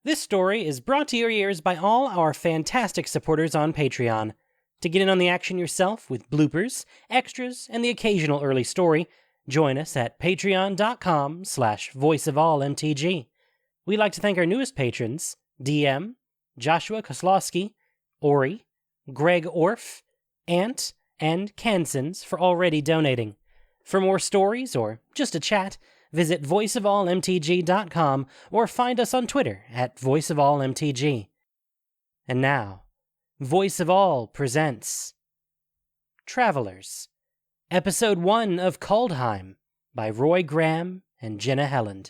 This story is brought to your ears by all our fantastic supporters on Patreon. To get in on the action yourself with bloopers, extras, and the occasional early story, join us at patreon.com/voiceofallmtg. We'd like to thank our newest patrons, DM, Joshua Koslowski, Ori, Greg Orff, Ant, and Kansons for already donating. For more stories or just a chat, visit voiceofallmtg.com or find us on Twitter at voiceofallmtg. And now, Voice of All presents Travelers, Episode 1 of Kaldheim by Roy Graham and Jenna Helland.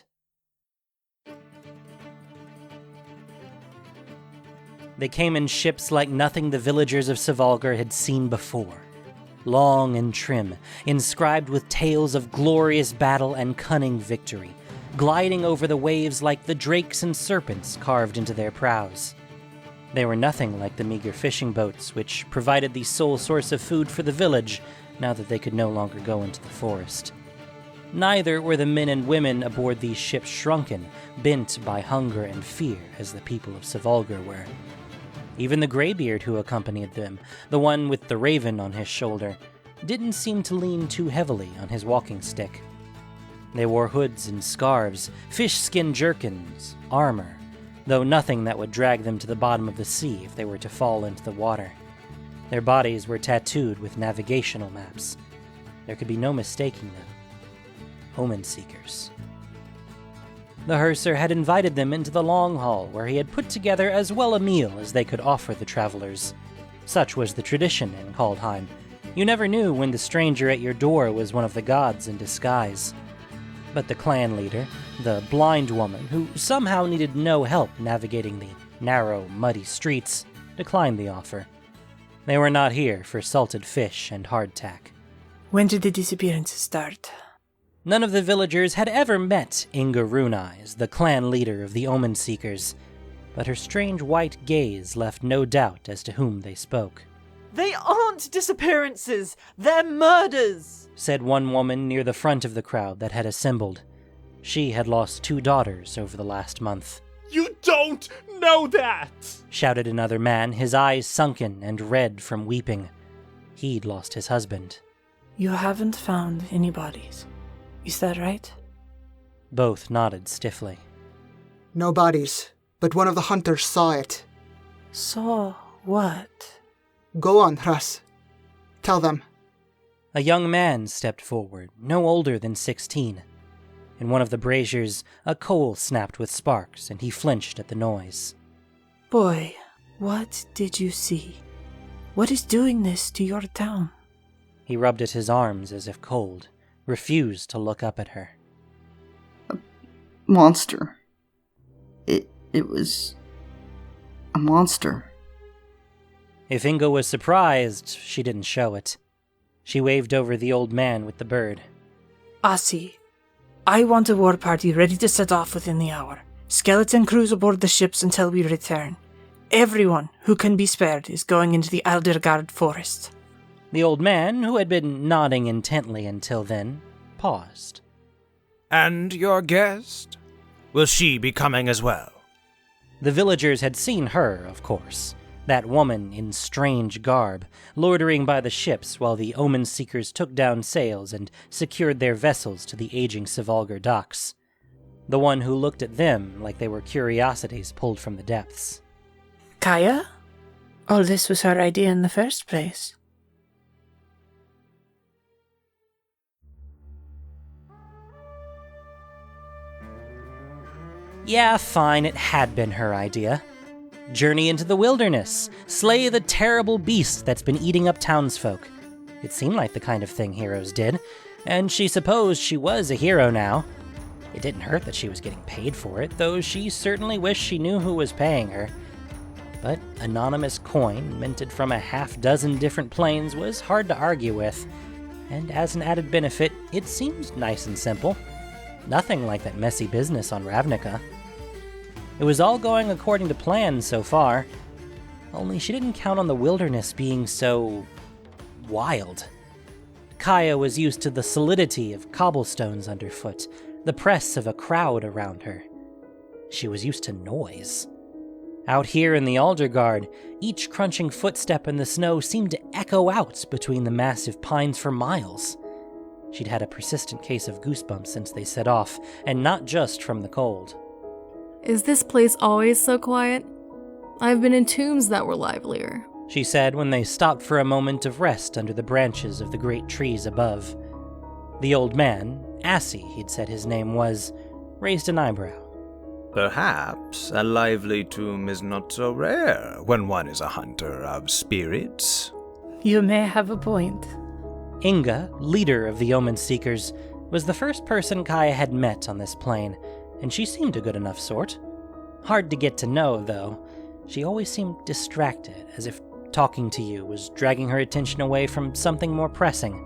They came in ships like nothing the villagers of Svolgr had seen before. Long and trim, inscribed with tales of glorious battle and cunning victory, gliding over the waves like the drakes and serpents carved into their prows. They were nothing like the meager fishing boats which provided the sole source of food for the village now that they could no longer go into the forest. Neither were the men and women aboard these ships shrunken, bent by hunger and fear as the people of Svolgr were. Even the graybeard who accompanied them, the one with the raven on his shoulder, didn't seem to lean too heavily on his walking stick. They wore hoods and scarves, fish-skin jerkins, armor, though nothing that would drag them to the bottom of the sea if they were to fall into the water. Their bodies were tattooed with navigational maps. There could be no mistaking them. Omen Seekers. The Herser had invited them into the long hall, where he had put together as well a meal as they could offer the travelers. Such was the tradition in Kaldheim. You never knew when the stranger at your door was one of the gods in disguise. But the clan leader, the blind woman, who somehow needed no help navigating the narrow, muddy streets, declined the offer. They were not here for salted fish and hardtack. When did the disappearances start? None of the villagers had ever met Inga Runeyes, the clan leader of the Omen Seekers, but her strange white gaze left no doubt as to whom they spoke. "They aren't disappearances! They're murders!" said one woman near the front of the crowd that had assembled. She had lost 2 daughters over the last month. "You don't know that!" shouted another man, his eyes sunken and red from weeping. He'd lost his husband. You haven't found any bodies. Is that right? Both nodded stiffly. No bodies, but one of the hunters saw it. Saw what? Go on, Russ. Tell them. A young man stepped forward, no older than 16. In one of the braziers, a coal snapped with sparks, and he flinched at the noise. Boy, what did you see? What is doing this to your town? He rubbed at his arms as if cold, refused to look up at her. A monster. It was a monster. If Inga was surprised, she didn't show it. She waved over the old man with the bird. Asi, I want a war party ready to set off within the hour. Skeleton crews aboard the ships until we return. Everyone who can be spared is going into the Aldergard forest. The old man, who had been nodding intently until then, paused. "And your guest? Will she be coming as well?" The villagers had seen her, of course, that woman in strange garb, loitering by the ships while the Omen Seekers took down sails and secured their vessels to the aging Svolgr docks. The one who looked at them like they were curiosities pulled from the depths. Kaya? All this was her idea in the first place. Yeah, fine, it had been her idea. Journey into the wilderness, slay the terrible beast that's been eating up townsfolk. It seemed like the kind of thing heroes did, and she supposed she was a hero now. It didn't hurt that she was getting paid for it, though she certainly wished she knew who was paying her. But anonymous coin minted from a half-dozen different planes was hard to argue with, and as an added benefit, it seemed nice and simple. Nothing like that messy business on Ravnica. It was all going according to plan so far, only she didn't count on the wilderness being so wild. Kaya was used to the solidity of cobblestones underfoot, the press of a crowd around her. She was used to noise. Out here in the Aldergard, each crunching footstep in the snow seemed to echo out between the massive pines for miles. She'd had a persistent case of goosebumps since they set off, and not just from the cold. Is this place always so quiet? I've been in tombs that were livelier, she said when they stopped for a moment of rest under the branches of the great trees above. The old man, Assy he'd said his name was, raised an eyebrow. Perhaps a lively tomb is not so rare when one is a hunter of spirits. You may have a point. Inga, leader of the Omen Seekers, was the first person Kaya had met on this plane, and she seemed a good enough sort. Hard to get to know, though. She always seemed distracted, as if talking to you was dragging her attention away from something more pressing.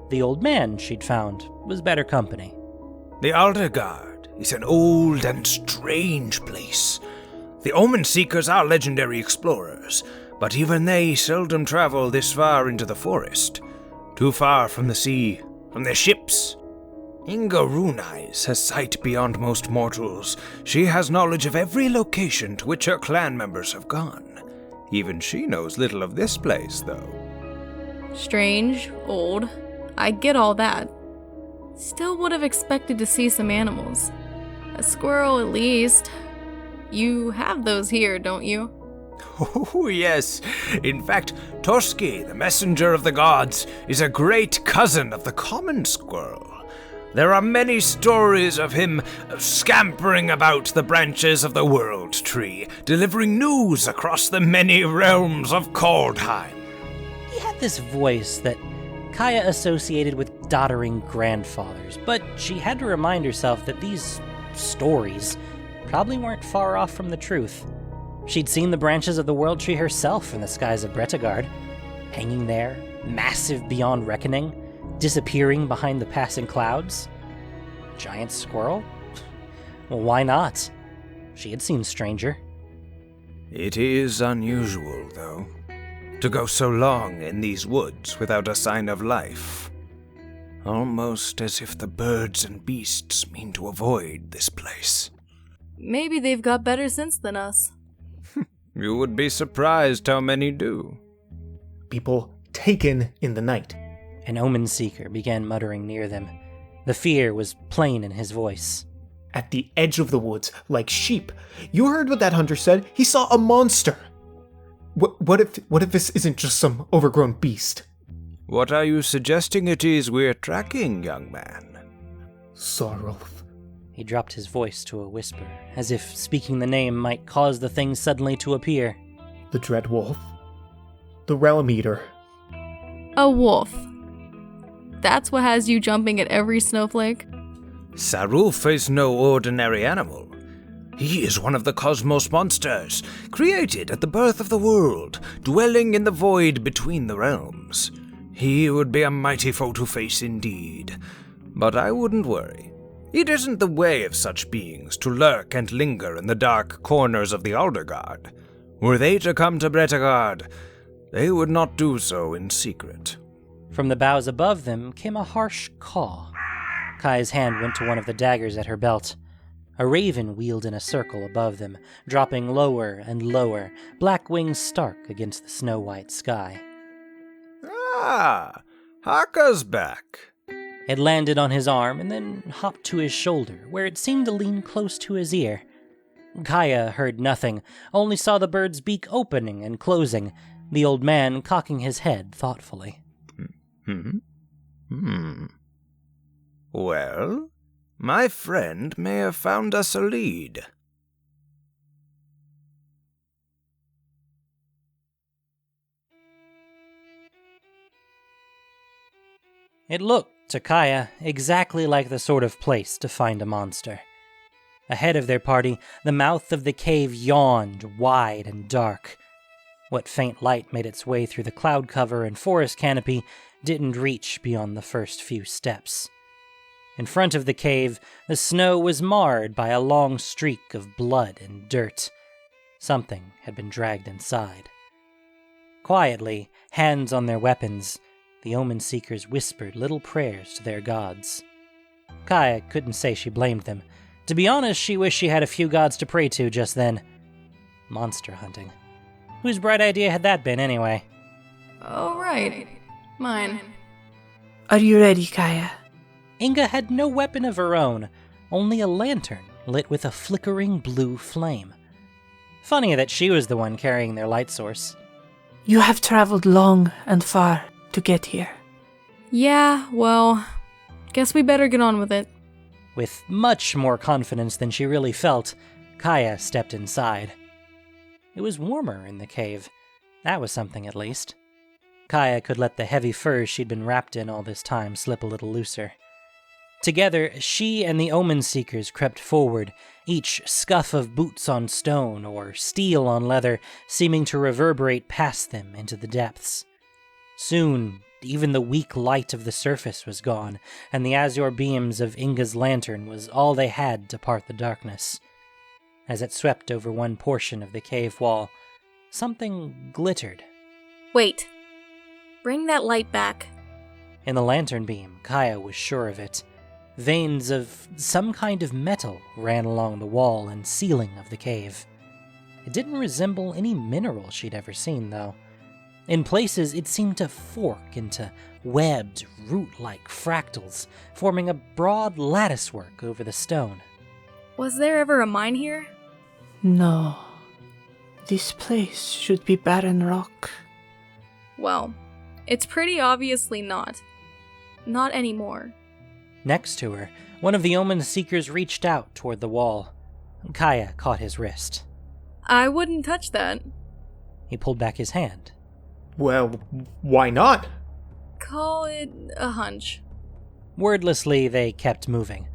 The old man, she'd found, was better company. The Aldergard is an old and strange place. The Omen Seekers are legendary explorers, but even they seldom travel this far into the forest. Too far from the sea, from their ships. Inga Runais has sight beyond most mortals. She has knowledge of every location to which her clan members have gone. Even she knows little of this place, though. strange, old. I get all that. Still would have expected to see some animals. A squirrel at least. You have those here, don't you? Oh, yes. In fact, Toski, the messenger of the gods, is a great cousin of the common squirrel. There are many stories of him scampering about the branches of the world tree, delivering news across the many realms of Kaldheim. He had this voice that Kaya associated with doddering grandfathers, but she had to remind herself that these stories probably weren't far off from the truth. She'd seen the branches of the world tree herself in the skies of Bretagard, hanging there, massive beyond reckoning, disappearing behind the passing clouds. Giant squirrel? Well, why not? She had seen stranger. It is unusual, though, to go so long in these woods without a sign of life. Almost as if the birds and beasts mean to avoid this place. Maybe they've got better sense than us. You would be surprised how many do. People taken in the night. An omen seeker began muttering near them. The fear was plain in his voice. At the edge of the woods, like sheep. You heard what that hunter said. He saw a monster. What if this isn't just some overgrown beast? What are you suggesting it is we're tracking, young man? Sorrelf. He dropped his voice to a whisper, as if speaking the name might cause the thing suddenly to appear. The Dread Wolf. The Realm Eater. A wolf. That's what has you jumping at every snowflake? Sarulf is no ordinary animal. He is one of the cosmos monsters, created at the birth of the world, dwelling in the void between the realms. He would be a mighty foe to face indeed, but I wouldn't worry. It isn't the way of such beings to lurk and linger in the dark corners of the Aldergard. Were they to come to Bretagard, they would not do so in secret. From the boughs above them came a harsh caw. Kai's hand went to one of the daggers at her belt. A raven wheeled in a circle above them, dropping lower and lower, black wings stark against the snow-white sky. Ah, Haka's back. It landed on his arm and then hopped to his shoulder, where it seemed to lean close to his ear. Kaya heard nothing, only saw the bird's beak opening and closing, the old man cocking his head thoughtfully. Well, my friend may have found us a lead. It looked, to Kaya, exactly like the sort of place to find a monster. Ahead of their party, the mouth of the cave yawned wide and dark. What faint light made its way through the cloud cover and forest canopy didn't reach beyond the first few steps. In front of the cave, the snow was marred by a long streak of blood and dirt. Something had been dragged inside. Quietly, hands on their weapons, the Omen Seekers whispered little prayers to their gods. Kaya couldn't say she blamed them. To be honest, she wished she had a few gods to pray to just then. Monster hunting. Whose bright idea had that been, anyway? Oh, right. Mine. Are you ready, Kaya? Inga had no weapon of her own, only a lantern lit with a flickering blue flame. Funny that she was the one carrying their light source. You have traveled long and far to get here. Yeah, well, guess we better get on with it. With much more confidence than she really felt, Kaya stepped inside. It was warmer in the cave. That was something, at least. Kaya could let the heavy furs she'd been wrapped in all this time slip a little looser. Together, she and the Omen Seekers crept forward, each scuff of boots on stone or steel on leather seeming to reverberate past them into the depths. Soon, even the weak light of the surface was gone, and the azure beams of Inga's lantern was all they had to part the darkness. As it swept over one portion of the cave wall, something glittered. Wait. Bring that light back. In the lantern beam, Kaya was sure of it. Veins of some kind of metal ran along the wall and ceiling of the cave. It didn't resemble any mineral she'd ever seen, though. In places, it seemed to fork into webbed, root-like fractals, forming a broad latticework over the stone. Was there ever a mine here? No. This place should be barren rock. Well, it's pretty obviously not. Not anymore. Next to her, one of the Omen Seekers reached out toward the wall. Kaya caught his wrist. I wouldn't touch that. He pulled back his hand. Well, why not? Call it a hunch. Wordlessly, they kept moving.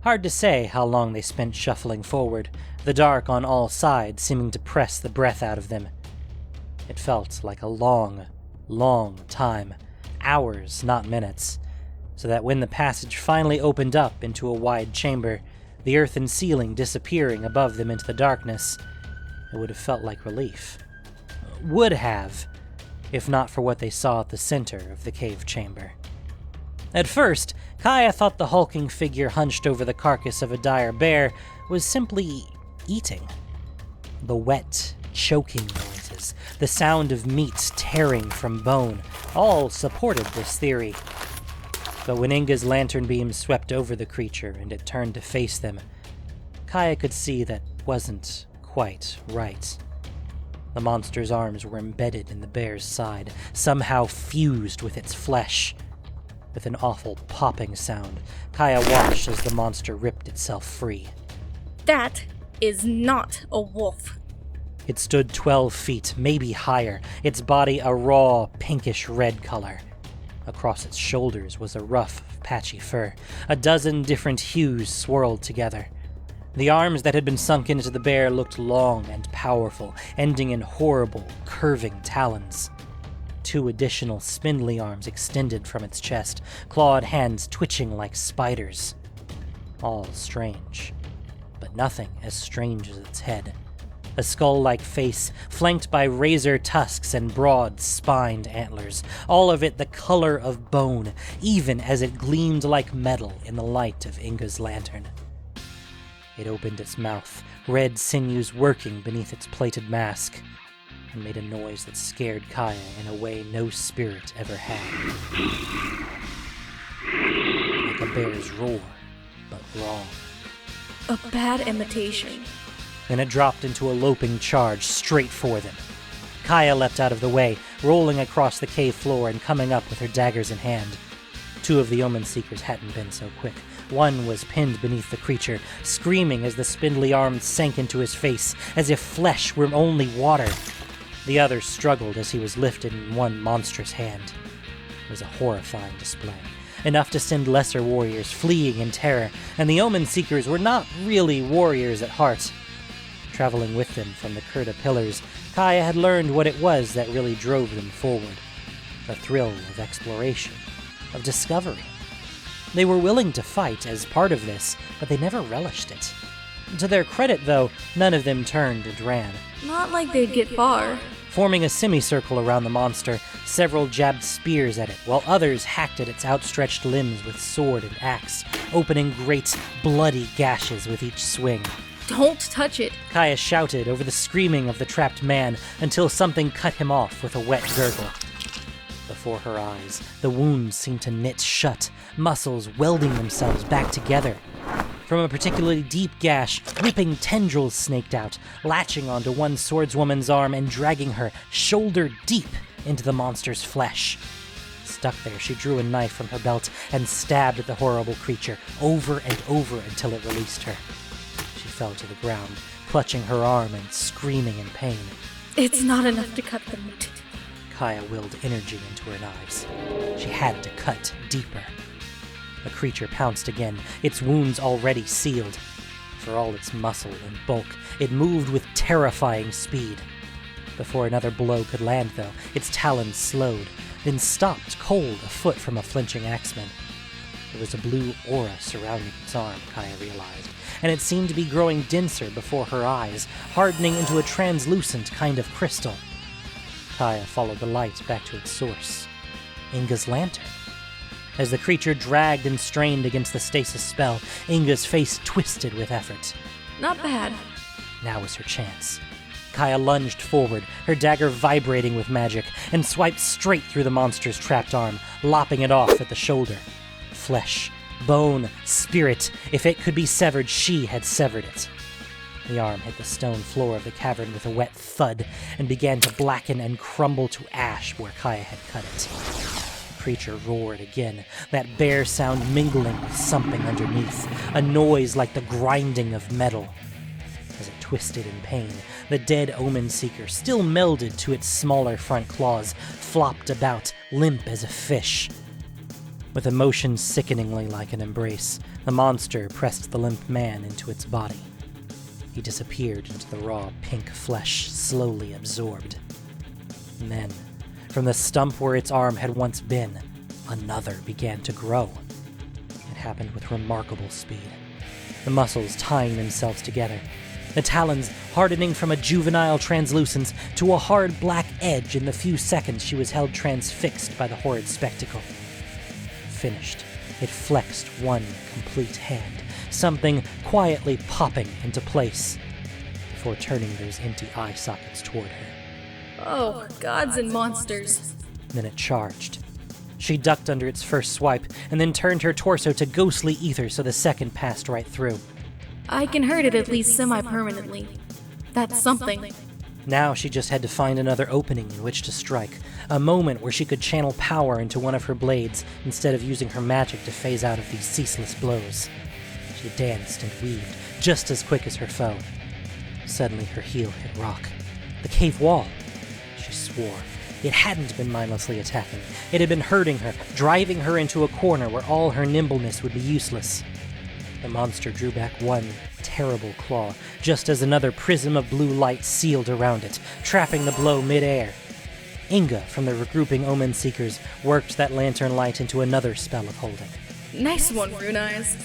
Hard to say how long they spent shuffling forward, the dark on all sides seeming to press the breath out of them. It felt like a long, long time. Hours, not minutes. So that when the passage finally opened up into a wide chamber, the earthen ceiling disappearing above them into the darkness, it would have felt like relief. Would have, if not for what they saw at the center of the cave chamber. At first, Kaya thought the hulking figure hunched over the carcass of a dire bear was simply eating. The wet, choking noises, the sound of meat tearing from bone, all supported this theory. But when Inga's lantern beam swept over the creature and it turned to face them, Kaya could see that wasn't quite right. The monster's arms were embedded in the bear's side, somehow fused with its flesh. With an awful popping sound, Kaya watched as the monster ripped itself free. That is not a wolf. It stood 12 feet, maybe higher, its body a raw, pinkish red color. Across its shoulders was a ruff of patchy fur. A dozen different hues swirled together. The arms that had been sunk into the bear looked long and powerful, ending in horrible, curving talons. 2 additional spindly arms extended from its chest, clawed hands twitching like spiders. All strange, but nothing as strange as its head. A skull-like face, flanked by razor tusks and broad, spined antlers, all of it the color of bone, even as it gleamed like metal in the light of Inga's lantern. It opened its mouth, red sinews working beneath its plated mask, and made a noise that scared Kaya in a way no spirit ever had. Like a bear's roar, but wrong. A bad imitation. Then it dropped into a loping charge straight for them. Kaya leapt out of the way, rolling across the cave floor and coming up with her daggers in hand. 2 of the Omen Seekers hadn't been so quick. One was pinned beneath the creature, screaming as the spindly arms sank into his face, as if flesh were only water. The other struggled as he was lifted in one monstrous hand. It was a horrifying display, enough to send lesser warriors fleeing in terror, and the Omen Seekers were not really warriors at heart. Traveling with them from the Kurta pillars, Kaya had learned what it was that really drove them forward. A thrill of exploration, of discovery. They were willing to fight as part of this, but they never relished it. To their credit, though, none of them turned and ran. Not like they'd get far. Forming a semicircle around the monster, several jabbed spears at it, while others hacked at its outstretched limbs with sword and axe, opening great, bloody gashes with each swing. Don't touch it! Kaya shouted over the screaming of the trapped man until something cut him off with a wet gurgle. Before her eyes, the wounds seemed to knit shut, muscles welding themselves back together. From a particularly deep gash, ripping tendrils snaked out, latching onto one swordswoman's arm and dragging her shoulder deep into the monster's flesh. Stuck there, she drew a knife from her belt and stabbed at the horrible creature over and over until it released her. She fell to the ground, clutching her arm and screaming in pain. It's not enough to cut the meat. Kaya willed energy into her knives. She had to cut deeper. The creature pounced again, its wounds already sealed. For all its muscle and bulk, it moved with terrifying speed. Before another blow could land, though, its talons slowed, then stopped cold a foot from a flinching axeman. There was a blue aura surrounding its arm, Kaya realized, and it seemed to be growing denser before her eyes, hardening into a translucent kind of crystal. Kaya followed the light back to its source, Inga's lantern. As the creature dragged and strained against the stasis spell, Inga's face twisted with effort. Not bad. Now was her chance. Kaya lunged forward, her dagger vibrating with magic, and swiped straight through the monster's trapped arm, lopping it off at the shoulder. Flesh, bone, spirit, if it could be severed, she had severed it. The arm hit the stone floor of the cavern with a wet thud, and began to blacken and crumble to ash where Kaya had cut it. The creature roared again, that bare sound mingling with something underneath, a noise like the grinding of metal. As it twisted in pain, the dead Omen Seeker, still melded to its smaller front claws, flopped about, limp as a fish. With a motion sickeningly like an embrace, the monster pressed the limp man into its body. He disappeared into the raw pink flesh, slowly absorbed. And then, from the stump where its arm had once been, another began to grow. It happened with remarkable speed, the muscles tying themselves together, the talons hardening from a juvenile translucence to a hard black edge in the few seconds she was held transfixed by the horrid spectacle. Finished, it flexed one complete hand, something quietly popping into place, before turning those empty eye sockets toward her. Oh, gods and monsters. Then it charged. She ducked under its first swipe, and then turned her torso to ghostly ether so the second passed right through. I can hurt it at least semi-permanently. That's something. Now she just had to find another opening in which to strike, a moment where she could channel power into one of her blades instead of using her magic to phase out of these ceaseless blows. She danced and weaved, just as quick as her foe. Suddenly her heel hit rock. The cave wall. She swore. It hadn't been mindlessly attacking. It had been hurting her, driving her into a corner where all her nimbleness would be useless. The monster drew back one terrible claw, just as another prism of blue light sealed around it, trapping the blow mid-air. Inga, from the regrouping Omen Seekers, worked that lantern light into another spell of holding. Nice one, Rune Eyes.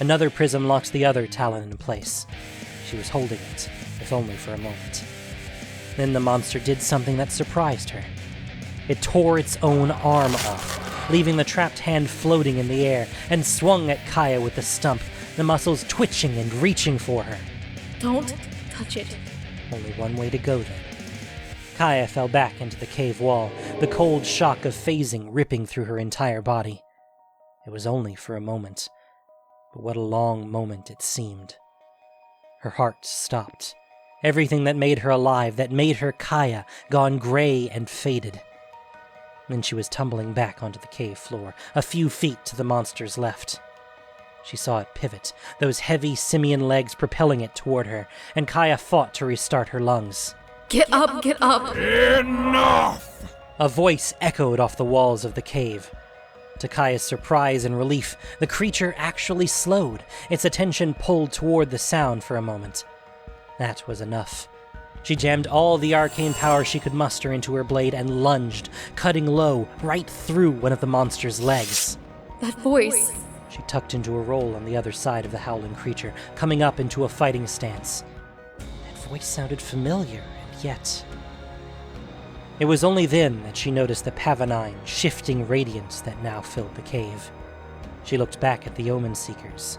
Another prism locked the other talon in place. She was holding it, if only for a moment. Then the monster did something that surprised her. It tore its own arm off, leaving the trapped hand floating in the air, and swung at Kaya with the stump, the muscles twitching and reaching for her. Don't touch it. Only one way to go, then. Kaya fell back into the cave wall, the cold shock of phasing ripping through her entire body. It was only for a moment, but what a long moment it seemed. Her heart stopped. Everything that made her alive, that made her Kaya, gone gray and faded. Then she was tumbling back onto the cave floor, a few feet to the monster's left. She saw it pivot, those heavy simian legs propelling it toward her, and Kaya fought to restart her lungs. Get up, get up! Enough! A voice echoed off the walls of the cave. To Kaya's surprise and relief, the creature actually slowed, its attention pulled toward the sound for a moment. That was enough. She jammed all the arcane power she could muster into her blade and lunged, cutting low, right through one of the monster's legs. That voice. She tucked into a roll on the other side of the howling creature, coming up into a fighting stance. That voice sounded familiar, and yet... It was only then that she noticed the pavonine, shifting radiance that now filled the cave. She looked back at the Omen Seekers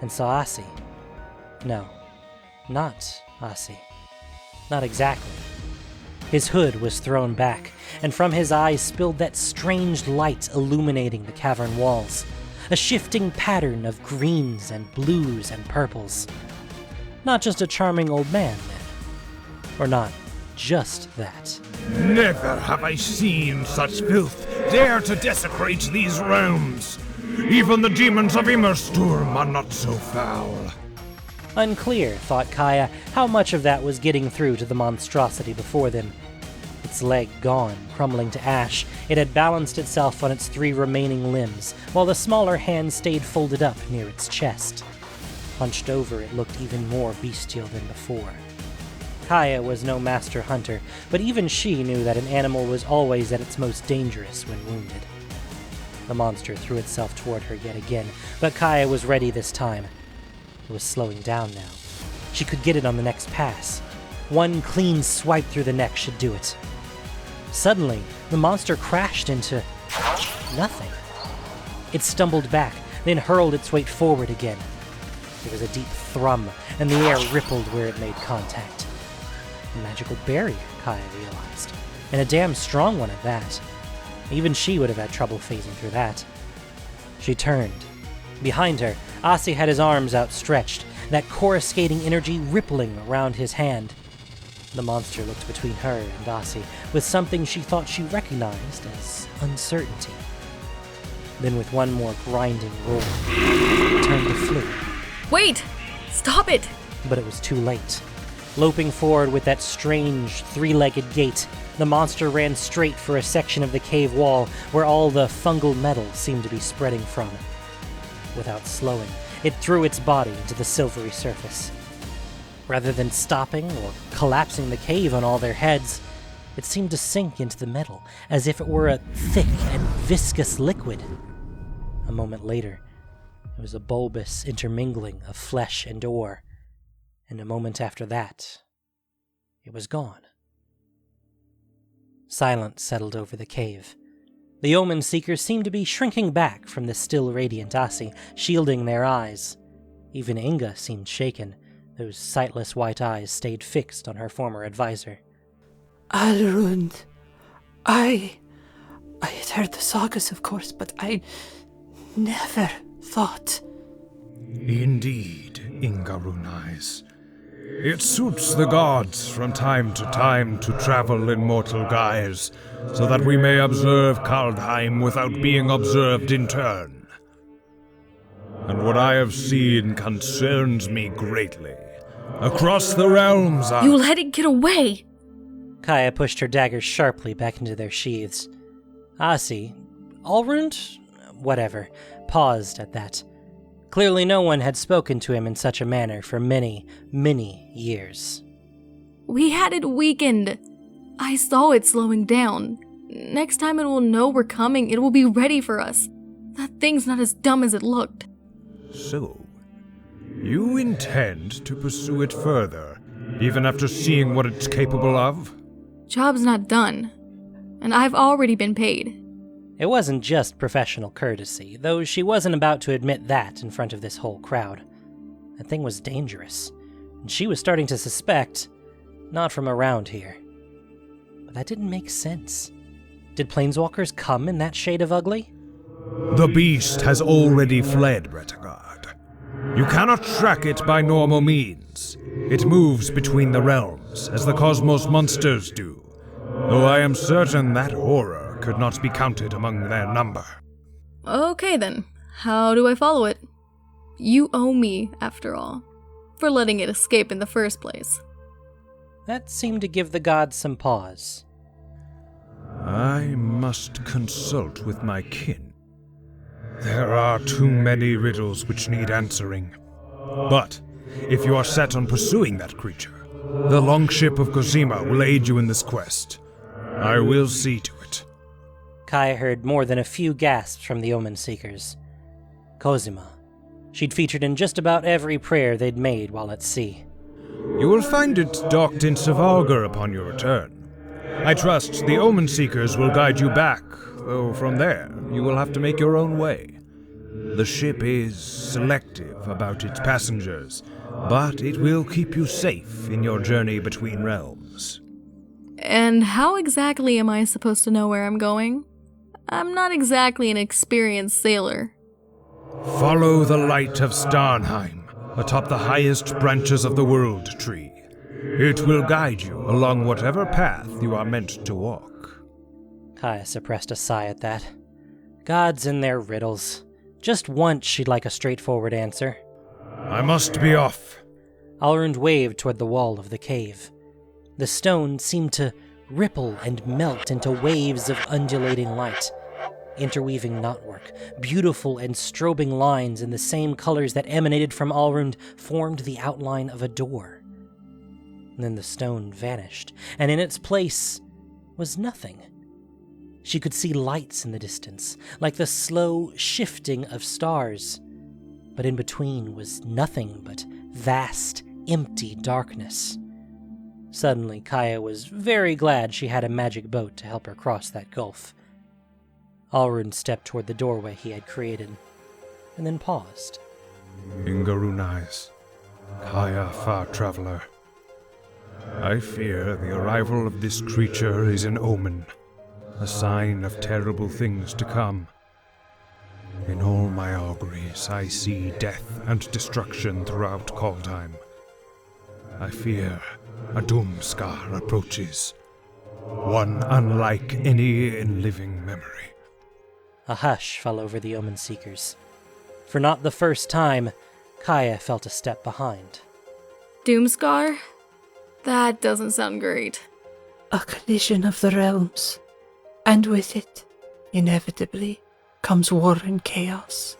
and saw Asi. No, not Asi. Not exactly. His hood was thrown back, and from his eyes spilled that strange light illuminating the cavern walls, a shifting pattern of greens and blues and purples. Not just a charming old man, then. Or not just that. Never have I seen such filth dare to desecrate these realms. Even the demons of Immersturm are not so foul. Unclear, thought Kaya, how much of that was getting through to the monstrosity before them. Its leg gone, crumbling to ash, it had balanced itself on its 3 remaining limbs, while the smaller hand stayed folded up near its chest. Hunched over, it looked even more bestial than before. Kaya was no master hunter, but even she knew that an animal was always at its most dangerous when wounded. The monster threw itself toward her yet again, but Kaya was ready this time. It was slowing down now. She could get it on the next pass. One clean swipe through the neck should do it. Suddenly, the monster crashed into nothing. It stumbled back, then hurled its weight forward again. There was a deep thrum, and the air rippled where it made contact. A magical barrier, Kaya realized, and a damn strong one at that. Even she would have had trouble phasing through that. She turned. Behind her, Asi had his arms outstretched, that coruscating energy rippling around his hand. The monster looked between her and Asi with something she thought she recognized as uncertainty. Then with one more grinding roar, it turned to flee. Wait! Stop it! But it was too late. Loping forward with that strange, 3-legged gait, the monster ran straight for a section of the cave wall where all the fungal metal seemed to be spreading from. Without slowing, it threw its body into the silvery surface. Rather than stopping or collapsing the cave on all their heads, it seemed to sink into the metal as if it were a thick and viscous liquid. A moment later, it was a bulbous intermingling of flesh and ore, and a moment after that, it was gone. Silence settled over the cave. The Omen Seekers seemed to be shrinking back from the still radiant Asi, shielding their eyes. Even Inga seemed shaken. Those sightless white eyes stayed fixed on her former advisor. Alrund, I had heard the sagas, of course, but I never thought. Indeed, Ingarun Eyes. It suits the gods from time to time to travel in mortal guise, so that we may observe Kaldheim without being observed in turn. And what I have seen concerns me greatly. Across the realms You let it get away! Kaya pushed her daggers sharply back into their sheaths. Asi, Alrund, whatever, paused at that. Clearly no one had spoken to him in such a manner for many, many years. We had it weakened. I saw it slowing down. Next time it will know we're coming, it will be ready for us. That thing's not as dumb as it looked. So, you intend to pursue it further, even after seeing what it's capable of? Job's not done, and I've already been paid. It wasn't just professional courtesy, though she wasn't about to admit that in front of this whole crowd. That thing was dangerous, and she was starting to suspect, not from around here. But that didn't make sense. Did planeswalkers come in that shade of ugly? The beast has already fled, Retagard. You cannot track it by normal means. It moves between the realms, as the cosmos monsters do, though I am certain that horror could not be counted among their number. Okay then, how do I follow it? You owe me, after all, for letting it escape in the first place. That seemed to give the gods some pause. I must consult with my kin. There are too many riddles which need answering. But if you are set on pursuing that creature, the longship of Cosima will aid you in this quest. I will see to it. Kai heard more than a few gasps from the Omen Seekers. Cosima. She'd featured in just about every prayer they'd made while at sea. You will find it docked in Savalgar upon your return. I trust the Omen Seekers will guide you back, though from there you will have to make your own way. The ship is selective about its passengers, but it will keep you safe in your journey between realms. And how exactly am I supposed to know where I'm going? I'm not exactly an experienced sailor. Follow the light of Starnheim, atop the highest branches of the World Tree. It will guide you along whatever path you are meant to walk. Kaya suppressed a sigh at that. Gods and their riddles. Just once she'd like a straightforward answer. I must be off. Alrund waved toward the wall of the cave. The stone seemed to ripple and melt into waves of undulating light, interweaving knotwork. Beautiful and strobing lines in the same colors that emanated from Alrund formed the outline of a door. And then the stone vanished, and in its place was nothing. She could see lights in the distance, like the slow shifting of stars, but in between was nothing but vast, empty darkness. Suddenly, Kaya was very glad she had a magic boat to help her cross that gulf. Alrund stepped toward the doorway he had created, and then paused. Ingarunais, Kaya Far Traveler. I fear the arrival of this creature is an omen, a sign of terrible things to come. In all my auguries, I see death and destruction throughout Kaldheim. I fear a Doomscar approaches, one unlike any in living memory. A hush fell over the Omen Seekers. For not the first time, Kaya felt a step behind. Doomscar? That doesn't sound great. A collision of the realms, and with it, inevitably, comes war and chaos.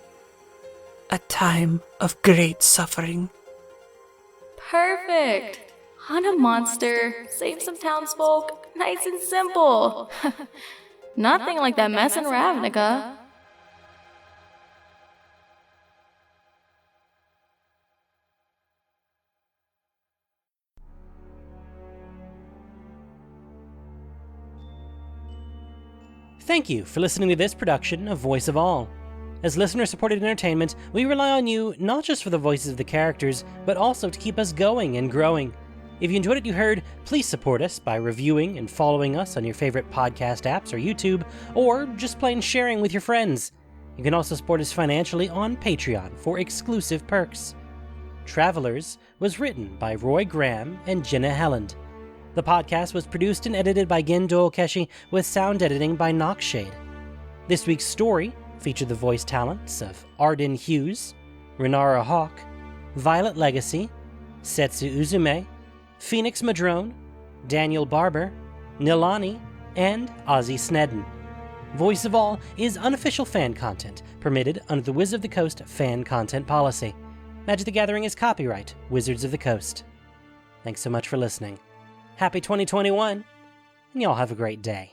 A time of great suffering. Perfect! Hunt a monster, save some townsfolk, nice and simple. Nothing like that mess in Ravnica. Thank you for listening to this production of Voice of All. As listener-supported entertainment, we rely on you not just for the voices of the characters, but also to keep us going and growing. If you enjoyed what you heard, please support us by reviewing and following us on your favorite podcast apps or YouTube, or just plain sharing with your friends. You can also support us financially on Patreon for exclusive perks. Travelers was written by Roy Graham and Jenna Helland. The podcast was produced and edited by Gen Doelkeshi with sound editing by Noxshade. This week's story featured the voice talents of Arden Hughes, Renara Hawk, Violet Legacy, Setsu Uzume, Phoenix Madrone, Daniel Barber, Nilani, and Ozzy Snedden. Voice of All is unofficial fan content, permitted under the Wizards of the Coast fan content policy. Magic the Gathering is copyright Wizards of the Coast. Thanks so much for listening. Happy 2021, and y'all have a great day.